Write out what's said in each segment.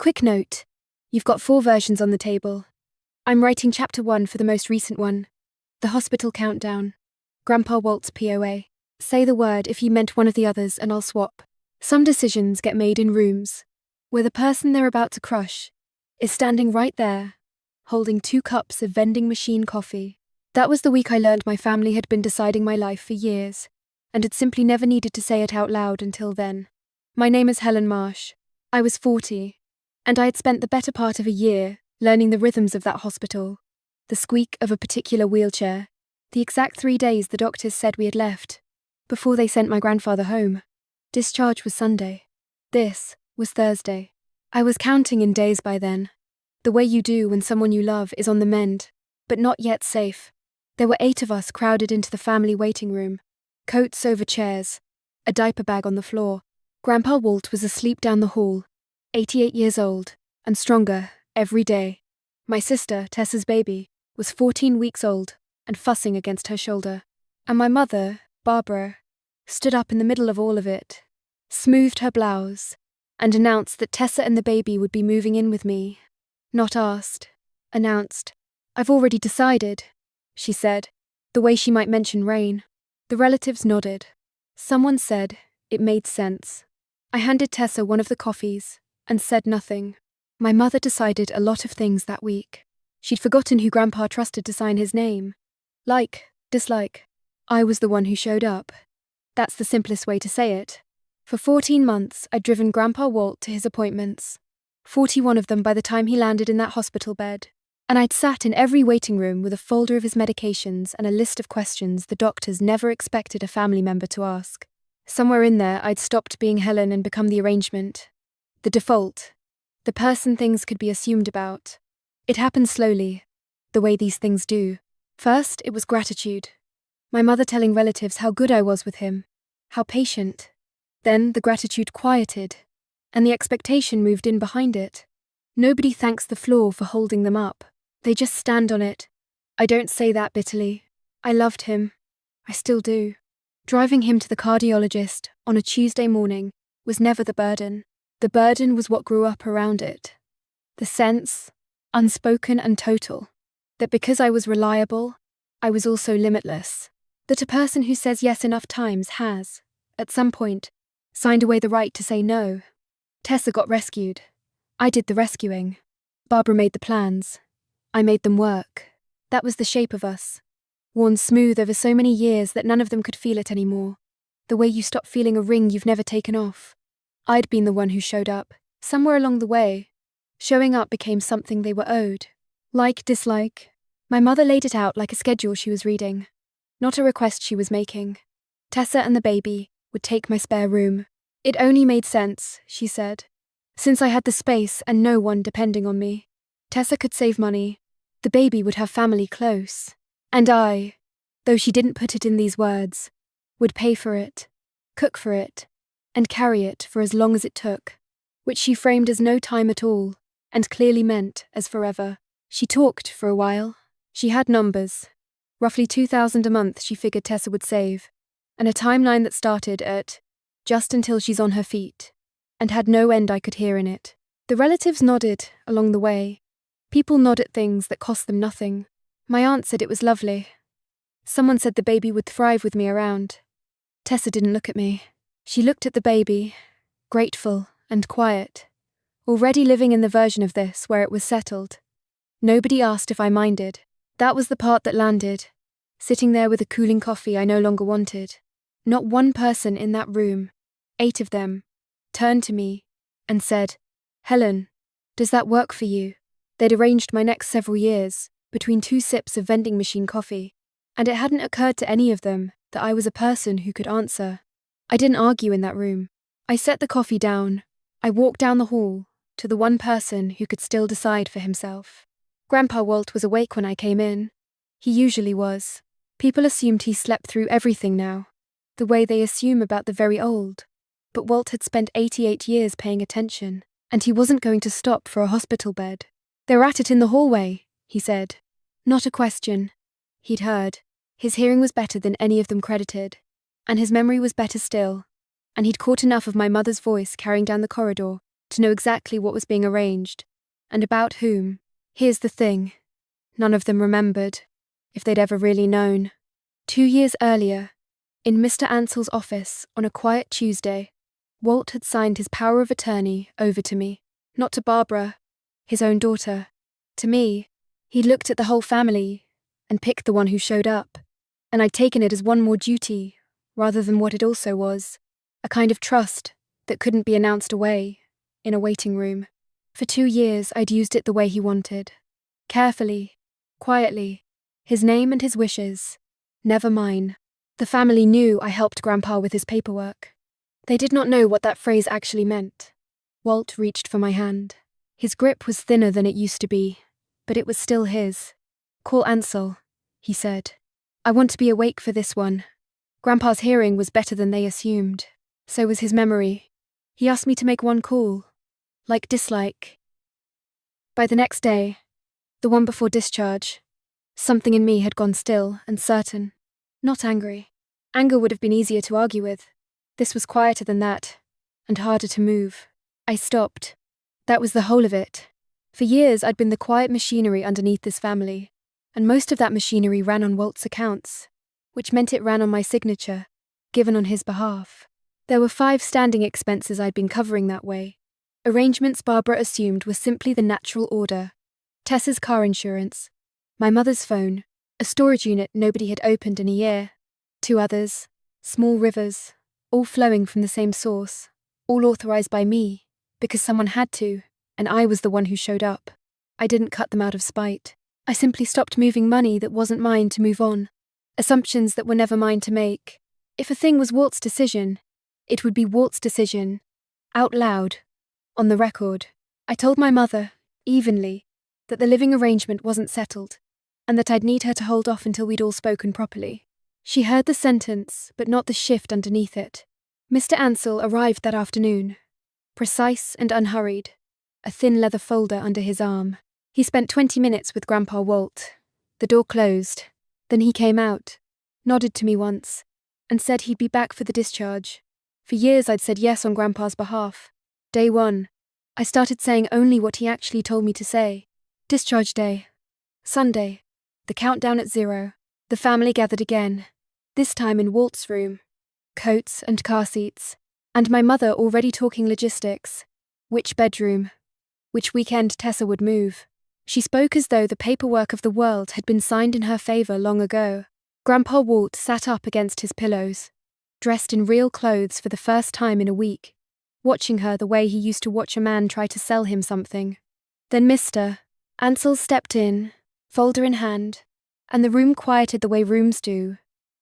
Quick note. You've got 4 versions on the table. I'm writing chapter 1 for the most recent one. The hospital countdown. Grandpa Walt's POA. Say the word if you meant one of the others and I'll swap. Some decisions get made in rooms, where the person they're about to crush is standing right there, holding 2 cups of vending-machine coffee. That was the week I learned my family had been deciding my life for years, and had simply never needed to say it out loud until then. My name is Helen Marsh. I was 40, and I had spent the better part of a year learning the rhythms of that hospital, the squeak of a particular wheelchair, the exact 3 days the doctors said we had left, before they sent my grandfather home. Discharge was Sunday. This was Thursday. I was counting in days by then, the way you do when someone you love is on the mend, but not yet safe. There were 8 of us crowded into the family waiting room, coats over chairs, a diaper bag on the floor. Grandpa Walt was asleep down the hall, 88 years old, and stronger every day. My sister, Tessa's baby, was 14 weeks old and fussing against her shoulder. And my mother, Barbara, stood up in the middle of all of it, smoothed her blouse, and announced that Tessa and the baby would be moving in with me. Not asked, announced. I've already decided, she said, the way she might mention rain. The relatives nodded. Someone said it made sense. I handed Tessa one of the coffees and said nothing. My mother decided a lot of things that week. She'd forgotten who Grandpa trusted to sign his name. Like, dislike. I was the one who showed up. That's the simplest way to say it. For 14 months, I'd driven Grandpa Walt to his appointments, 41 of them by the time he landed in that hospital bed. And I'd sat in every waiting room with a folder of his medications and a list of questions the doctors never expected a family member to ask. Somewhere in there, I'd stopped being Helen and become the arrangement. The default. The person things could be assumed about. It happened slowly, the way these things do. First, it was gratitude. My mother telling relatives how good I was with him, how patient. Then the gratitude quieted, and the expectation moved in behind it. Nobody thanks the floor for holding them up. They just stand on it. I don't say that bitterly. I loved him. I still do. Driving him to the cardiologist on a Tuesday morning was never the burden. The burden was what grew up around it. The sense, unspoken and total, that because I was reliable, I was also limitless. That a person who says yes enough times has, at some point, signed away the right to say no. Tessa got rescued. I did the rescuing. Barbara made the plans. I made them work. That was the shape of us. Worn smooth over so many years that none of them could feel it anymore. The way you stop feeling a ring you've never taken off. I'd been the one who showed up, somewhere along the way. Showing up became something they were owed. Like, dislike. My mother laid it out like a schedule she was reading, not a request she was making. Tessa and the baby would take my spare room. It only made sense, she said, since I had the space and no one depending on me. Tessa could save money. The baby would have family close. And I, though she didn't put it in these words, would pay for it, cook for it, and carry it for as long as it took, which she framed as no time at all, and clearly meant as forever. She talked for a while. She had numbers. Roughly $2,000 a month she figured Tessa would save, and a timeline that started at just until she's on her feet, and had no end I could hear in it. The relatives nodded along the way. People nod at things that cost them nothing. My aunt said it was lovely. Someone said the baby would thrive with me around. Tessa didn't look at me. She looked at the baby, grateful and quiet, already living in the version of this where it was settled. Nobody asked if I minded. That was the part that landed, sitting there with a cooling coffee I no longer wanted. Not one person in that room, 8 of them, turned to me and said, "Helen, does that work for you?" They'd arranged my next several years between 2 sips of vending machine coffee, and it hadn't occurred to any of them that I was a person who could answer. I didn't argue in that room. I set the coffee down. I walked down the hall to the one person who could still decide for himself. Grandpa Walt was awake when I came in. He usually was. People assumed he slept through everything now, the way they assume about the very old. But Walt had spent 88 years paying attention, and he wasn't going to stop for a hospital bed. "They're at it in the hallway," he said. Not a question. He'd heard. His hearing was better than any of them credited, and his memory was better still, and he'd caught enough of my mother's voice carrying down the corridor to know exactly what was being arranged, and about whom. Here's the thing. None of them remembered, if they'd ever really known. 2 years earlier, in Mr. Ansell's office on a quiet Tuesday, Walt had signed his power of attorney over to me. Not to Barbara, his own daughter. To me. He'd looked at the whole family and picked the one who showed up, and I'd taken it as one more duty, rather than what it also was, a kind of trust that couldn't be announced away, in a waiting room. For 2 years I'd used it the way he wanted. Carefully, quietly, his name and his wishes, never mine. The family knew I helped Grandpa with his paperwork. They did not know what that phrase actually meant. Walt reached for my hand. His grip was thinner than it used to be, but it was still his. "Call Ansell," he said. "I want to be awake for this one." Grandpa's hearing was better than they assumed. So was his memory. He asked me to make one call. Like dislike. By the next day, the one before discharge, something in me had gone still and certain. Not angry. Anger would have been easier to argue with. This was quieter than that, and harder to move. I stopped. That was the whole of it. For years I'd been the quiet machinery underneath this family, and most of that machinery ran on Walt's accounts, which meant it ran on my signature, given on his behalf. There were 5 standing expenses I'd been covering that way. Arrangements Barbara assumed were simply the natural order. Tessa's car insurance, my mother's phone, a storage unit nobody had opened in a year, 2 others, small rivers, all flowing from the same source, all authorized by me, because someone had to, and I was the one who showed up. I didn't cut them out of spite. I simply stopped moving money that wasn't mine to move on. Assumptions that were never mine to make. If a thing was Walt's decision, it would be Walt's decision. Out loud. On the record. I told my mother, evenly, that the living arrangement wasn't settled, and that I'd need her to hold off until we'd all spoken properly. She heard the sentence, but not the shift underneath it. Mr. Ansell arrived that afternoon, precise and unhurried, a thin leather folder under his arm. He spent 20 minutes with Grandpa Walt. The door closed. Then he came out, nodded to me once, and said he'd be back for the discharge. For years I'd said yes on Grandpa's behalf. Day 1, I started saying only what he actually told me to say. Discharge day. Sunday. The countdown at 0. The family gathered again, this time in Walt's room. Coats and car seats, and my mother already talking logistics. Which bedroom? Which weekend Tessa would move. She spoke as though the paperwork of the world had been signed in her favor long ago. Grandpa Walt sat up against his pillows, dressed in real clothes for the first time in a week, watching her the way he used to watch a man try to sell him something. Then Mr. Ansell stepped in, folder in hand, and the room quieted the way rooms do,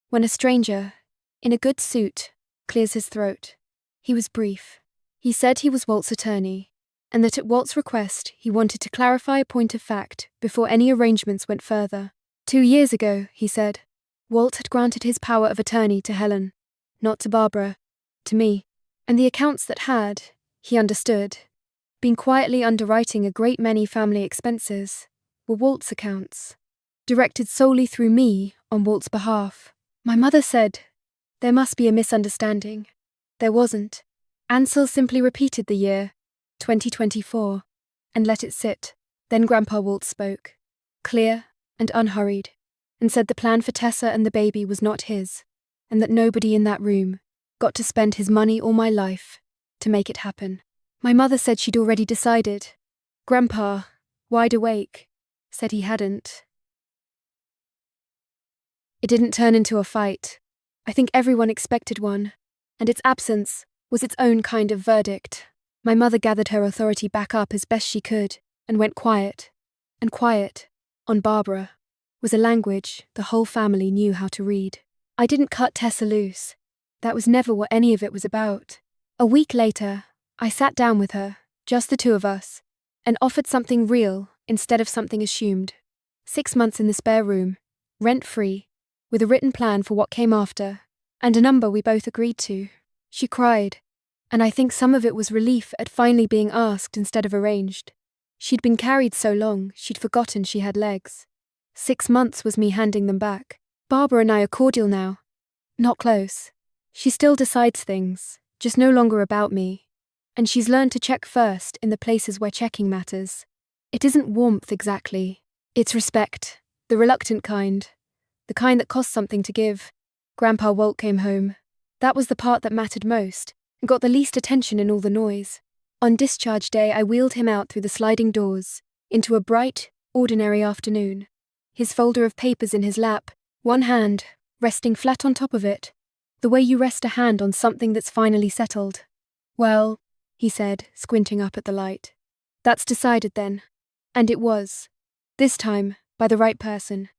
when a stranger, in a good suit, clears his throat. He was brief. He said he was Walt's attorney, and that at Walt's request he wanted to clarify a point of fact before any arrangements went further. 2 years ago, he said, Walt had granted his power of attorney to Helen, not to Barbara, to me, and the accounts that had, he understood, been quietly underwriting a great many family expenses, were Walt's accounts, directed solely through me on Walt's behalf. My mother said, there must be a misunderstanding. There wasn't. Ansell simply repeated the year, 2024, and let it sit. Then Grandpa Walt spoke, clear and unhurried, and said the plan for Tessa and the baby was not his, and that nobody in that room got to spend his money or my life to make it happen. My mother said she'd already decided. Grandpa, wide awake, said he hadn't. It didn't turn into a fight. I think everyone expected one, and its absence was its own kind of verdict. My mother gathered her authority back up as best she could and went quiet. And quiet, on Barbara, was a language the whole family knew how to read. I didn't cut Tessa loose. That was never what any of it was about. A week later, I sat down with her, just the 2 of us, and offered something real instead of something assumed. 6 months in the spare room, rent-free, with a written plan for what came after, and a number we both agreed to. She cried, and I think some of it was relief at finally being asked instead of arranged. She'd been carried so long, she'd forgotten she had legs. 6 months was me handing them back. Barbara and I are cordial now. Not close. She still decides things, just no longer about me. And she's learned to check first in the places where checking matters. It isn't warmth exactly. It's respect. The reluctant kind. The kind that costs something to give. Grandpa Walt came home. That was the part that mattered most, and got the least attention in all the noise. On discharge day, I wheeled him out through the sliding doors, into a bright, ordinary afternoon. His folder of papers in his lap, one hand, resting flat on top of it. The way you rest a hand on something that's finally settled. Well, he said, squinting up at the light. That's decided then. And it was. This time, by the right person.